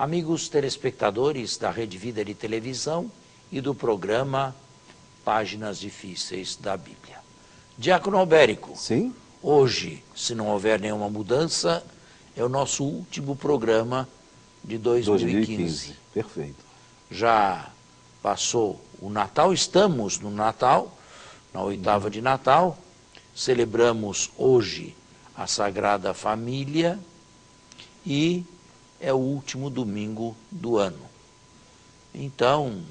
Amigos telespectadores da Rede Vida de Televisão e do programa Páginas Difíceis da Bíblia. Diácono Albérico, Sim? hoje, se não houver nenhuma mudança, é o nosso último programa de 2015. Perfeito. Já passou o Natal, estamos no Natal, na oitava de Natal, celebramos hoje a Sagrada Família e é o último domingo do ano. Então, o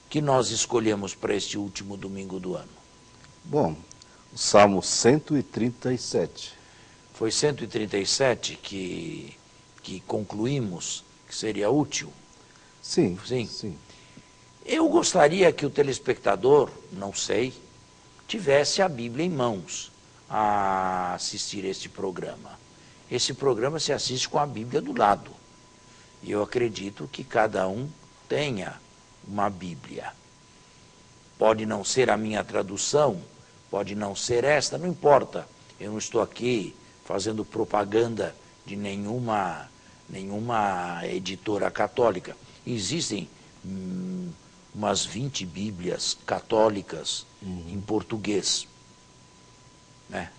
que nós escolhemos para este último domingo do ano? Bom, o Salmo 137. Foi 137 que concluímos que seria útil? Sim, Sim. sim. Eu gostaria que o telespectador, não sei, tivesse a Bíblia em mãos a assistir este programa. Esse programa se assiste com a Bíblia do lado. E eu acredito que cada um tenha uma Bíblia. Pode não ser a minha tradução, pode não ser esta, não importa. Eu não estou aqui fazendo propaganda de nenhuma editora católica. Existem umas 20 Bíblias católicas em português. Né?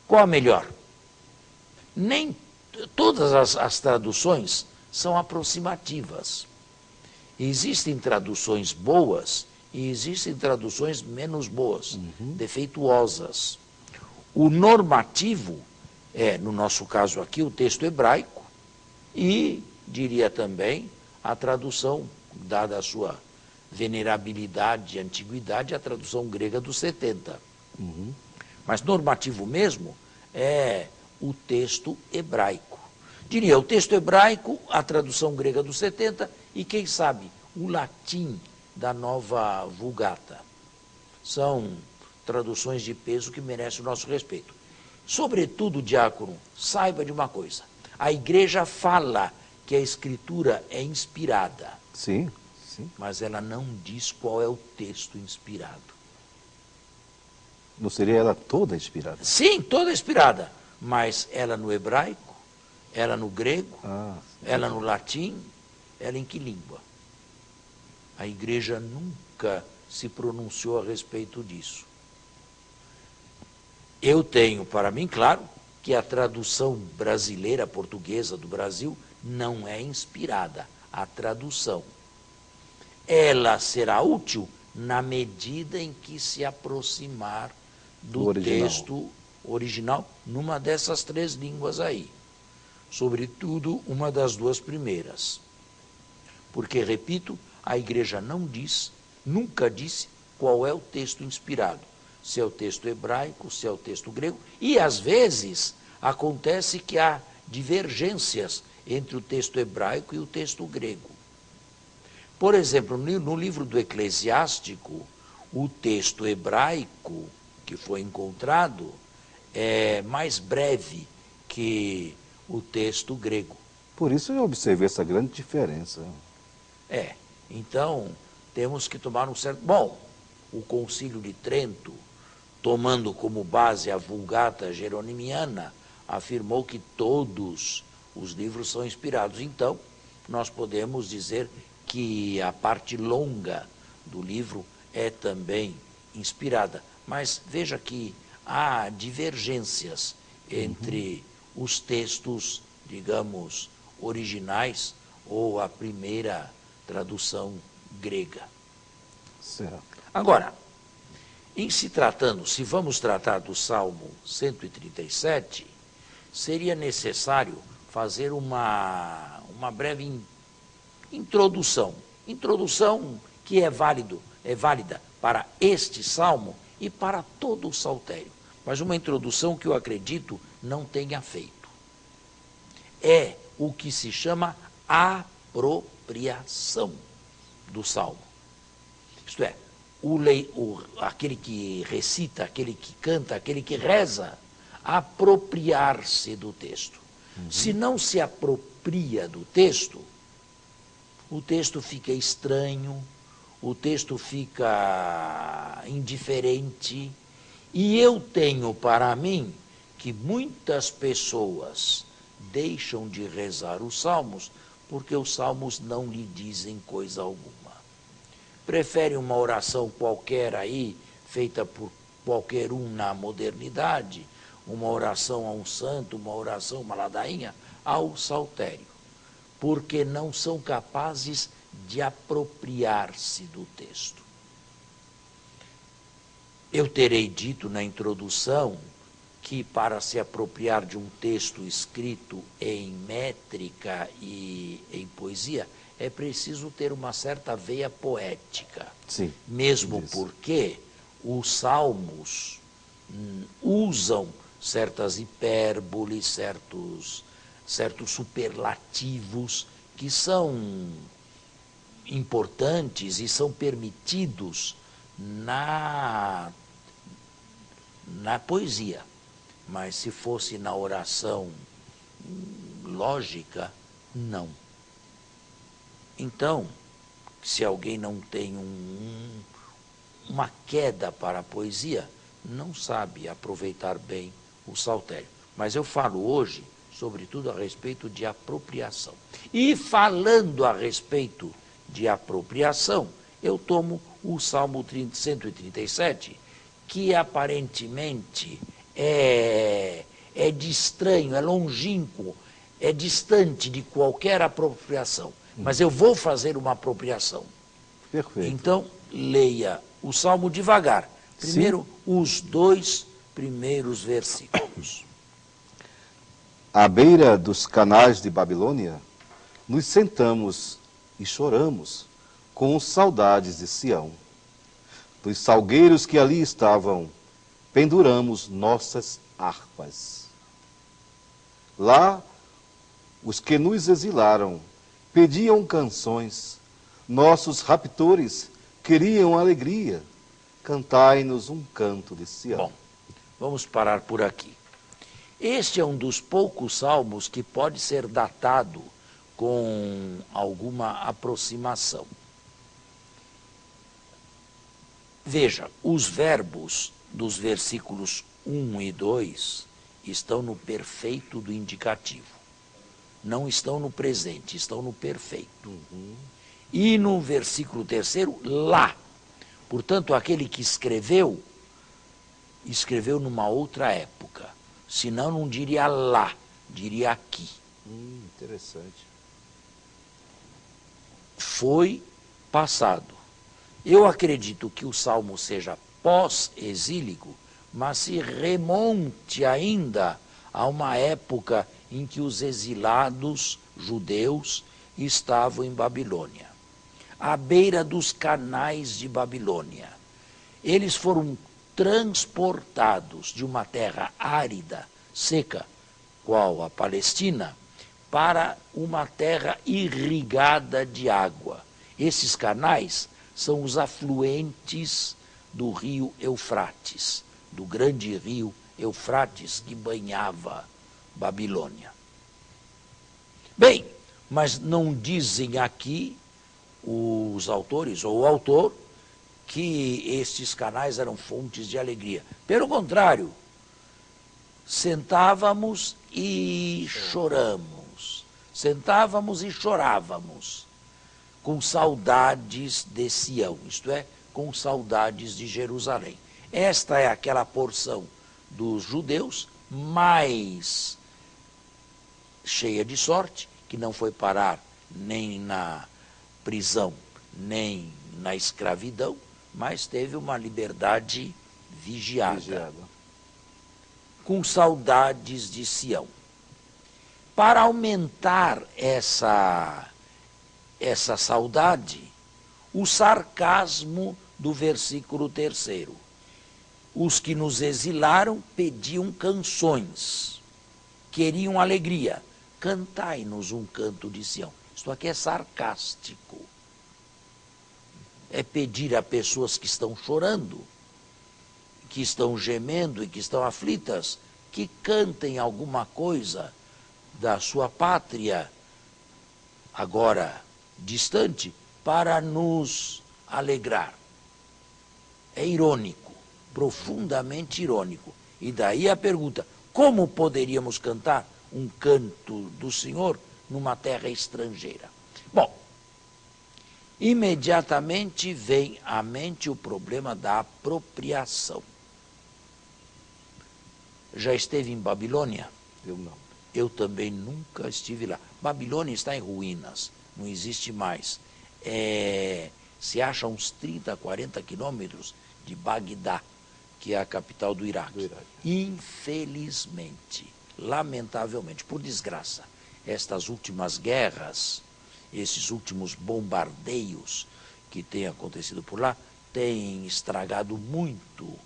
Qual a melhor? Nem todas as traduções são aproximativas. Existem traduções boas e existem traduções menos boas, defeituosas. O normativo é, no nosso caso aqui, o texto hebraico e, diria também, a tradução, dada a sua venerabilidade e antiguidade, a tradução grega dos 70. Mas normativo mesmo é o texto hebraico. Diria, o texto hebraico, a tradução grega dos 70 e, quem sabe, o latim da nova Vulgata. São traduções de peso que merecem o nosso respeito. Sobretudo, diácono, saiba de uma coisa. A igreja fala que a escritura é inspirada. Sim, sim. Mas ela não diz qual é o texto inspirado. Não seria ela toda inspirada? Sim, toda inspirada. Mas ela no hebraico, ela no grego, ela no latim, ela em que língua? A igreja nunca se pronunciou a respeito disso. Eu tenho para mim, claro, que a tradução brasileira, portuguesa do Brasil, não é inspirada. A tradução. Ela será útil na medida em que se aproximar do texto original numa dessas 3 línguas aí. Sobretudo, uma das 2 primeiras. Porque, repito, a igreja não diz, nunca disse qual é o texto inspirado. Se é o texto hebraico, se é o texto grego. E, às vezes, acontece que há divergências entre o texto hebraico e o texto grego. Por exemplo, no livro do Eclesiástico, o texto hebraico que foi encontrado é mais breve que o texto grego. Por isso eu observei essa grande diferença. Então, temos que tomar um certo... Bom, o Concílio de Trento, tomando como base a Vulgata Jeronimiana, afirmou que todos os livros são inspirados. Então, nós podemos dizer que a parte longa do livro é também inspirada. Mas veja que há divergências entre os textos, digamos, originais ou a primeira tradução grega. Certo. Agora, se vamos tratar do Salmo 137, seria necessário fazer uma breve introdução. Introdução que é válida para este salmo e para todo o saltério. Mas uma introdução que eu acredito não tenha feito. É o que se chama apropriação do salmo. Isto é, aquele que recita, aquele que canta, aquele que reza, apropriar-se do texto. Se não se apropria do texto, o texto fica estranho, o texto fica indiferente, e eu tenho para mim que muitas pessoas deixam de rezar os salmos porque os salmos não lhe dizem coisa alguma. Prefere uma oração qualquer aí, feita por qualquer um na modernidade, uma oração a um santo, uma oração, uma ladainha, ao saltério, porque não são capazes de apropriar-se do texto. Eu terei dito na introdução que para se apropriar de um texto escrito em métrica e em poesia, é preciso ter uma certa veia poética. Sim, mesmo isso. porque os salmos usam certas hipérboles, certos superlativos que são importantes e são permitidos na poesia. Mas se fosse na oração lógica, não. Então, se alguém não tem uma queda para a poesia, não sabe aproveitar bem o saltério. Mas eu falo hoje, sobretudo, a respeito de apropriação. E falando a respeito de apropriação, eu tomo o Salmo 137, que aparentemente é de estranho, é longínquo, é distante de qualquer apropriação. Mas eu vou fazer uma apropriação. Perfeito. Então, leia o Salmo devagar. Primeiro, os 2 primeiros versículos. À beira dos canais de Babilônia, nos sentamos e choramos com saudades de Sião. Dos salgueiros que ali estavam, penduramos nossas harpas. Lá, os que nos exilaram pediam canções, nossos raptores queriam alegria. Cantai-nos um canto de Sião. Bom, vamos parar por aqui. Este é um dos poucos salmos que pode ser datado com alguma aproximação. Veja, os verbos dos versículos 1 e 2 estão no perfeito do indicativo. Não estão no presente, estão no perfeito. E no versículo 3º, lá. Portanto, aquele que escreveu numa outra época. Senão não diria lá, diria aqui. Interessante. Foi passado. Eu acredito que o Salmo seja pós-exílico, mas se remonte ainda a uma época em que os exilados judeus estavam em Babilônia, à beira dos canais de Babilônia. Eles foram transportados de uma terra árida, seca, qual a Palestina, para uma terra irrigada de água. Esses canais são os afluentes do rio Eufrates, do grande rio Eufrates que banhava Babilônia. Bem, mas não dizem aqui os autores ou o autor que estes canais eram fontes de alegria. Pelo contrário, sentávamos e choramos, sentávamos e chorávamos, com saudades de Sião, isto é, com saudades de Jerusalém. Esta é aquela porção dos judeus mais cheia de sorte, que não foi parar nem na prisão, nem na escravidão, mas teve uma liberdade vigiada. Com saudades de Sião. Para aumentar essa saudade, o sarcasmo do versículo 3º. Os que nos exilaram pediam canções, queriam alegria. Cantai-nos um canto de Sião. Isto aqui é sarcástico. É pedir a pessoas que estão chorando, que estão gemendo e que estão aflitas, que cantem alguma coisa da sua pátria, agora distante, para nos alegrar. É irônico, profundamente irônico. E daí a pergunta, como poderíamos cantar um canto do Senhor numa terra estrangeira. Bom, imediatamente vem à mente o problema da apropriação. Já esteve em Babilônia? Eu não. Eu também nunca estive lá. Babilônia está em ruínas, não existe mais. Se acha a uns 30, 40 quilômetros de Bagdá, que é a capital do Iraque. Infelizmente, lamentavelmente, por desgraça, estas últimas guerras, esses últimos bombardeios que têm acontecido por lá, têm estragado muito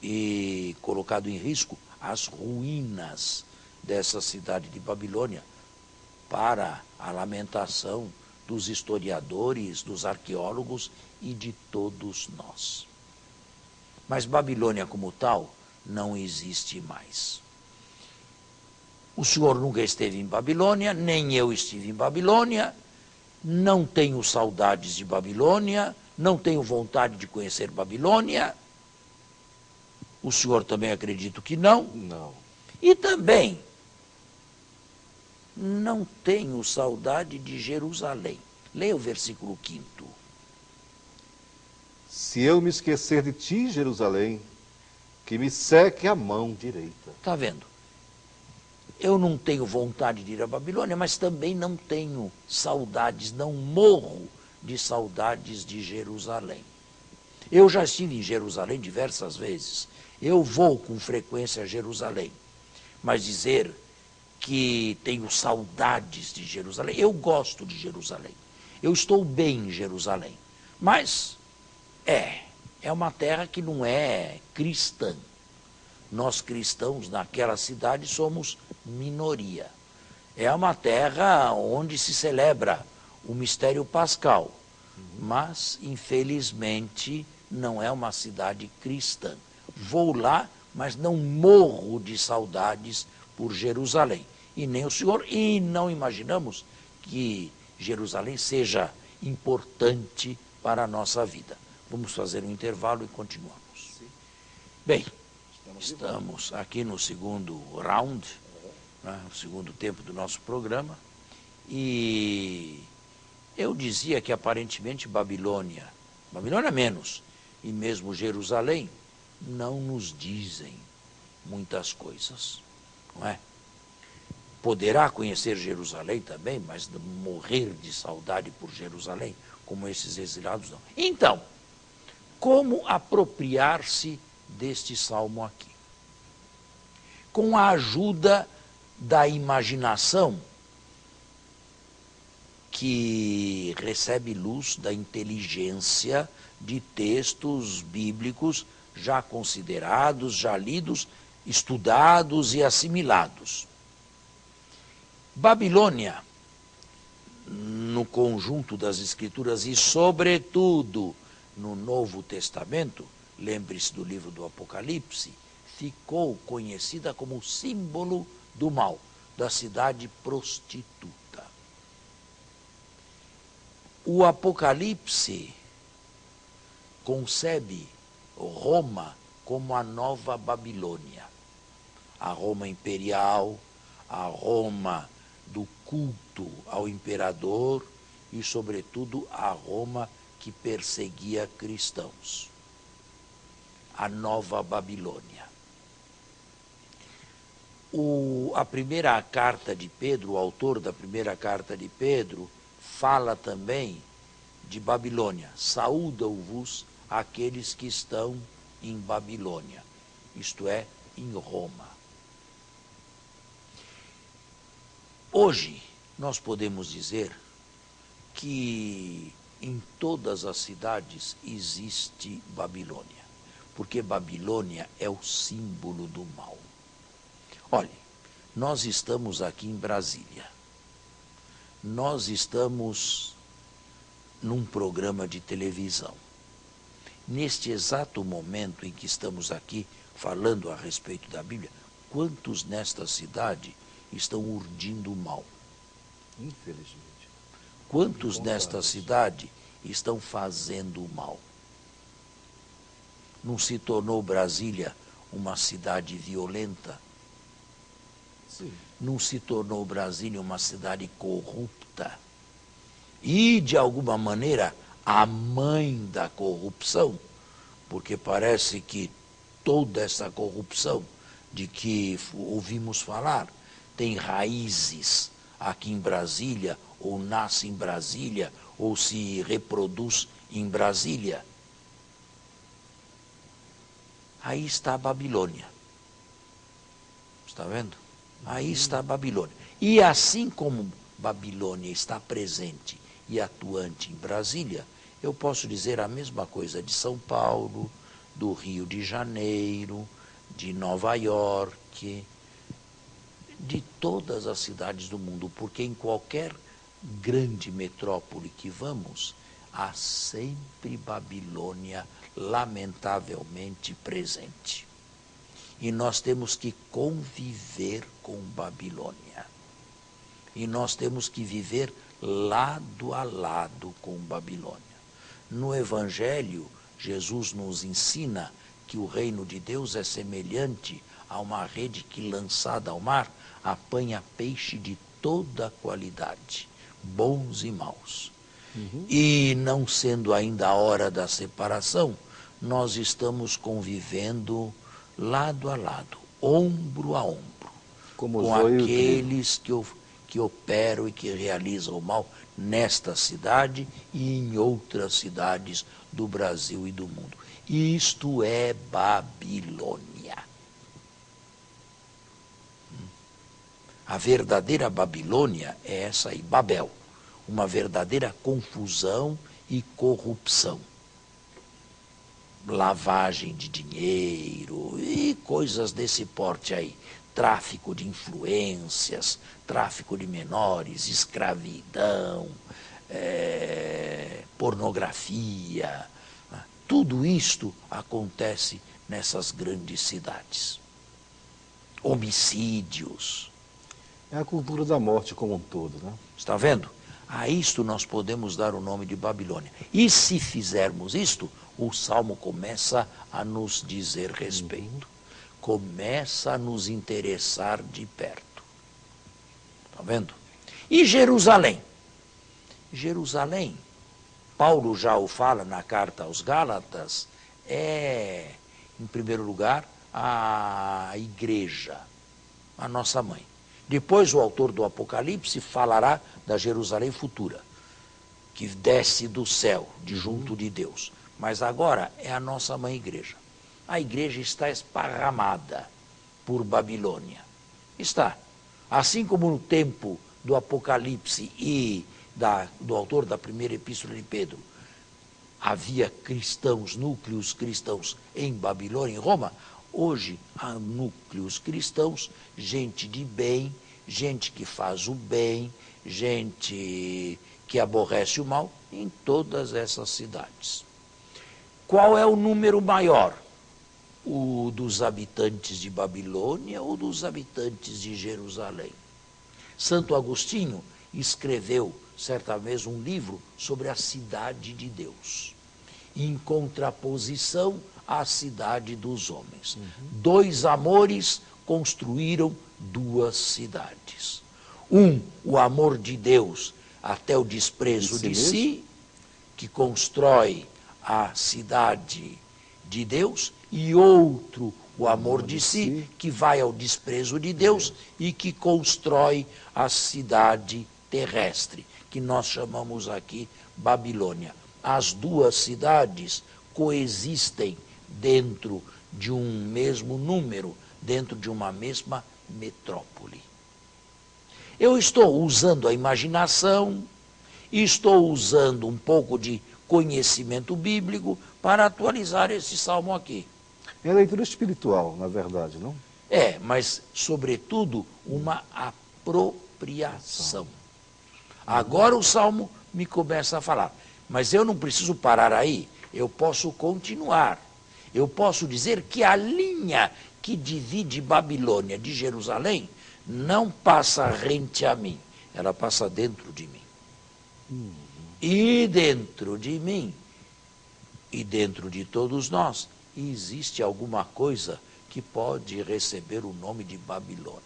e colocado em risco as ruínas dessa cidade de Babilônia, para a lamentação dos historiadores, dos arqueólogos e de todos nós. Mas Babilônia como tal não existe mais. O senhor nunca esteve em Babilônia, nem eu estive em Babilônia, não tenho saudades de Babilônia, não tenho vontade de conhecer Babilônia. O senhor também acredito que não. Não. E também não tenho saudade de Jerusalém. Leia o versículo 5º. Se eu me esquecer de ti, Jerusalém, que me seque a mão direita. Está vendo? Eu não tenho vontade de ir à Babilônia, mas também não tenho saudades, não morro de saudades de Jerusalém. Eu já estive em Jerusalém diversas vezes. Eu vou com frequência a Jerusalém. Mas dizer que tenho saudades de Jerusalém, eu gosto de Jerusalém. Eu estou bem em Jerusalém. Mas é uma terra que não é cristã. Nós cristãos naquela cidade somos minoria. É uma terra onde se celebra o mistério pascal, mas infelizmente não é uma cidade cristã. Vou lá, mas não morro de saudades por Jerusalém. E nem o senhor, e não imaginamos que Jerusalém seja importante para a nossa vida. Vamos fazer um intervalo e continuamos. Bem, estamos aqui no segundo round, né, o segundo tempo do nosso programa, e eu dizia que aparentemente Babilônia menos, e mesmo Jerusalém, não nos dizem muitas coisas, não é? Poderá conhecer Jerusalém também, mas morrer de saudade por Jerusalém, como esses exilados não. Então, como apropriar-se deste salmo aqui? Com a ajuda da imaginação que recebe luz da inteligência de textos bíblicos já considerados, já lidos, estudados e assimilados. Babilônia, no conjunto das Escrituras e, sobretudo, no Novo Testamento, lembre-se do livro do Apocalipse, ficou conhecida como símbolo do mal, da cidade prostituta. O Apocalipse concebe Roma como a nova Babilônia. A Roma imperial, a Roma do culto ao imperador e, sobretudo, a Roma que perseguia cristãos. A nova Babilônia. A primeira carta de Pedro, o autor da primeira carta de Pedro, fala também de Babilônia. Saúdam-vos aqueles que estão em Babilônia, isto é, em Roma. Hoje, nós podemos dizer que em todas as cidades existe Babilônia, porque Babilônia é o símbolo do mal. Olhe, nós estamos aqui em Brasília. Nós estamos num programa de televisão. Neste exato momento em que estamos aqui falando a respeito da Bíblia, quantos nesta cidade estão urdindo o mal? Infelizmente. Quantos nesta cidade estão fazendo o mal? Não se tornou Brasília uma cidade violenta? Sim. Não se tornou Brasília uma cidade corrupta e, de alguma maneira, a mãe da corrupção? Porque parece que toda essa corrupção de que ouvimos falar tem raízes aqui em Brasília, ou nasce em Brasília, ou se reproduz em Brasília. Aí está a Babilônia. Está vendo? Aí está a Babilônia. E assim como Babilônia está presente e atuante em Brasília, eu posso dizer a mesma coisa de São Paulo, do Rio de Janeiro, de Nova York, de todas as cidades do mundo, porque em qualquer grande metrópole que vamos, há sempre Babilônia lamentavelmente presente. E nós temos que conviver com Babilônia. E nós temos que viver lado a lado com Babilônia. No Evangelho, Jesus nos ensina que o reino de Deus é semelhante a uma rede que, lançada ao mar, apanha peixe de toda qualidade, bons e maus. E não sendo ainda a hora da separação, nós estamos convivendo lado a lado, ombro a ombro, Como o com joio e o aqueles que operam e que realizam o mal nesta cidade e em outras cidades do Brasil e do mundo. Isto é Babilônia. A verdadeira Babilônia é essa aí, Babel. Uma verdadeira confusão e corrupção. Lavagem de dinheiro e coisas desse porte aí. Tráfico de influências, tráfico de menores, escravidão, pornografia. Tudo isto acontece nessas grandes cidades. Homicídios. É a cultura da morte como um todo, né? Está vendo? A isto nós podemos dar o nome de Babilônia. E se fizermos isto, o Salmo começa a nos dizer respeito. Começa a nos interessar de perto. Está vendo? E Jerusalém? Jerusalém, Paulo já o fala na carta aos Gálatas, é, em primeiro lugar, a igreja, a nossa mãe. Depois o autor do Apocalipse falará da Jerusalém futura, que desce do céu, de junto de Deus. Mas agora é a nossa mãe igreja. A igreja está esparramada por Babilônia. Está. Assim como no tempo do Apocalipse e do autor da primeira epístola de Pedro, havia cristãos, núcleos cristãos em Babilônia, em Roma, hoje há núcleos cristãos, gente de bem, gente que faz o bem, gente que aborrece o mal, em todas essas cidades. Qual é o número maior? O dos habitantes de Babilônia ou dos habitantes de Jerusalém? Santo Agostinho escreveu, certa vez, um livro sobre a cidade de Deus, em contraposição à cidade dos homens. Dois amores construíram duas cidades. O amor de Deus até o desprezo de si, que constrói a cidade de Deus, e outro, o amor de si, que vai ao desprezo de Deus e que constrói a cidade terrestre, que nós chamamos aqui Babilônia. As duas cidades coexistem dentro de um mesmo número, dentro de uma mesma metrópole. Eu estou usando a imaginação, estou usando um pouco de conhecimento bíblico para atualizar esse salmo aqui. É a leitura espiritual, na verdade, não? É, mas, sobretudo, uma apropriação. Agora o salmo me começa a falar. Mas eu não preciso parar aí, eu posso continuar. Eu posso dizer que a linha que divide Babilônia de Jerusalém não passa rente a mim, ela passa dentro de mim. E dentro de mim, e dentro de todos nós, existe alguma coisa que pode receber o nome de Babilônia.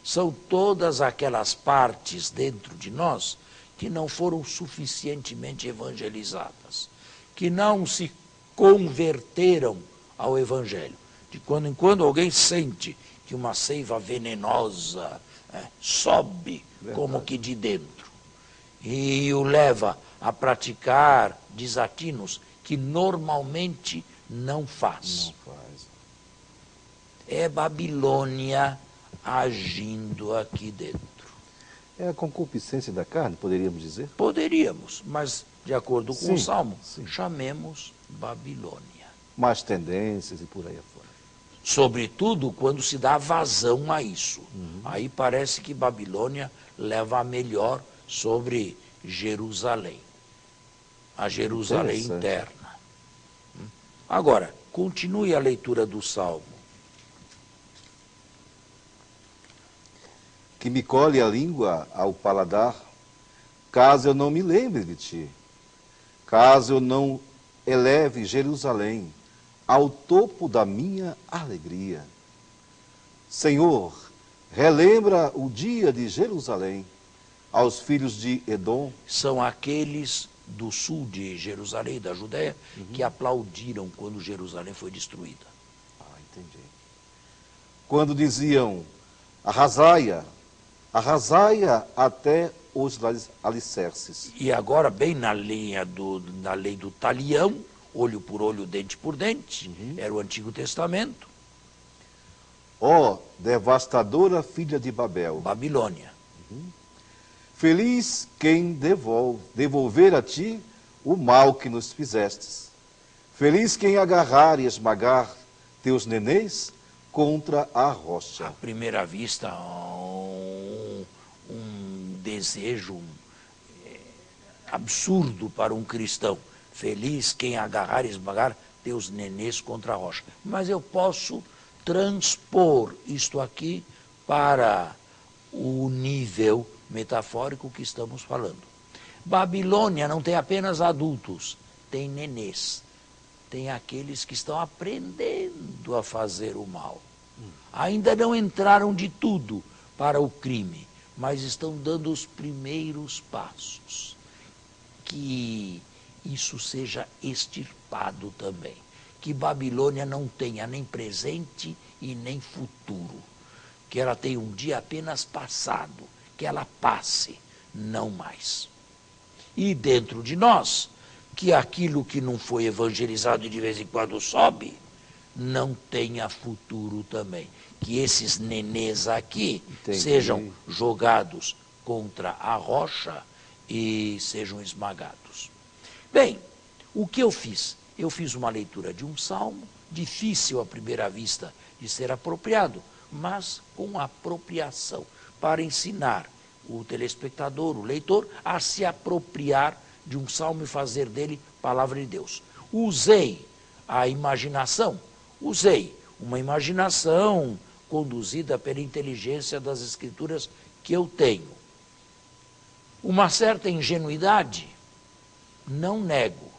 São todas aquelas partes dentro de nós que não foram suficientemente evangelizadas, que não se converteram ao Evangelho. De quando em quando alguém sente que uma seiva venenosa sobe como que de dentro e o leva a praticar desatinos que normalmente não faz. Não faz. É Babilônia agindo aqui dentro. É a concupiscência da carne, poderíamos dizer? Poderíamos, mas de acordo com Sim, o Salmo, sim. chamemos Babilônia. Más tendências e por aí afora. Sobretudo quando se dá vazão a isso. Aí parece que Babilônia leva a melhor sobre Jerusalém. A Jerusalém Interessante. interna. Agora, continue a leitura do Salmo. Que me colhe a língua ao paladar, caso eu não me lembre de ti, caso eu não eleve Jerusalém ao topo da minha alegria. Senhor, relembra o dia de Jerusalém aos filhos de Edom. São aqueles do sul de Jerusalém, da Judéia, que aplaudiram quando Jerusalém foi destruída. Ah, entendi. Quando diziam, arrasai-a até os alicerces. E agora, bem na lei do talião, olho por olho, dente por dente, era o Antigo Testamento, Ó devastadora filha de Babel, Babilônia. feliz quem devolver a ti o mal que nos fizestes. Feliz quem agarrar e esmagar teus nenês contra a rocha. À primeira vista, um desejo absurdo para um cristão. Feliz quem agarrar e esmagar teus nenês contra a rocha. Mas eu posso transpor isto aqui para o nível metafórico que estamos falando. Babilônia não tem apenas adultos, tem nenês. Tem aqueles que estão aprendendo a fazer o mal. Ainda não entraram de tudo para o crime, mas estão dando os primeiros passos. Que isso seja extirpado também. Que Babilônia não tenha nem presente e nem futuro. Que ela tenha um dia apenas passado, que ela passe, não mais. E dentro de nós, que aquilo que não foi evangelizado e de vez em quando sobe, não tenha futuro também. Que esses nenês aqui sejam jogados contra a rocha e sejam esmagados. Bem, o que eu fiz? Eu fiz uma leitura de um salmo, difícil à primeira vista de ser apropriado, mas com apropriação, para ensinar o telespectador, o leitor, a se apropriar de um salmo e fazer dele palavra de Deus. Usei a imaginação, usei uma imaginação conduzida pela inteligência das escrituras que eu tenho. Uma certa ingenuidade, não nego,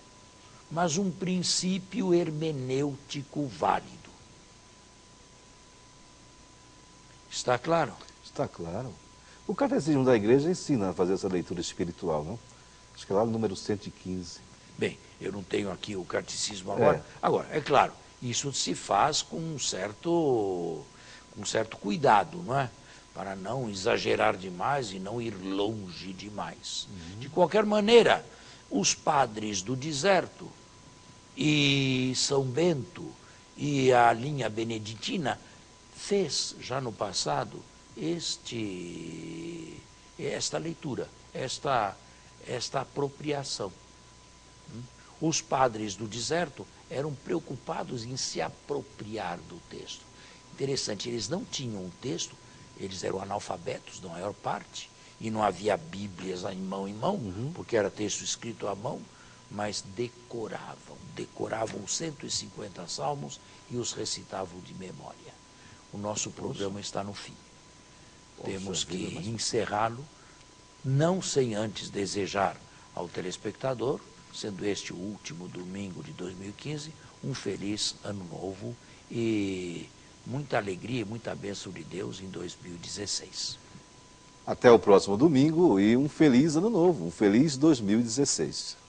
mas um princípio hermenêutico válido. Está claro? Está claro. O Catecismo da Igreja ensina a fazer essa leitura espiritual, não? Acho que é lá no número 115. Bem, eu não tenho aqui o catecismo agora. Agora, é claro, isso se faz com um certo cuidado, não é? Para não exagerar demais e não ir longe demais. De qualquer maneira, os padres do deserto e São Bento e a linha beneditina fez já no passado esta leitura, esta apropriação. Os padres do deserto eram preocupados em se apropriar do texto. Interessante, eles não tinham um texto, eles eram analfabetos, na maior parte, e não havia bíblias em mão, porque era texto escrito à mão, mas decoravam 150 salmos e os recitavam de memória. O nosso programa está no fim. Temos que encerrá-lo, não sem antes desejar ao telespectador, sendo este o último domingo de 2015, um feliz ano novo e muita alegria e muita bênção de Deus em 2016. Até o próximo domingo e um feliz ano novo, um feliz 2016.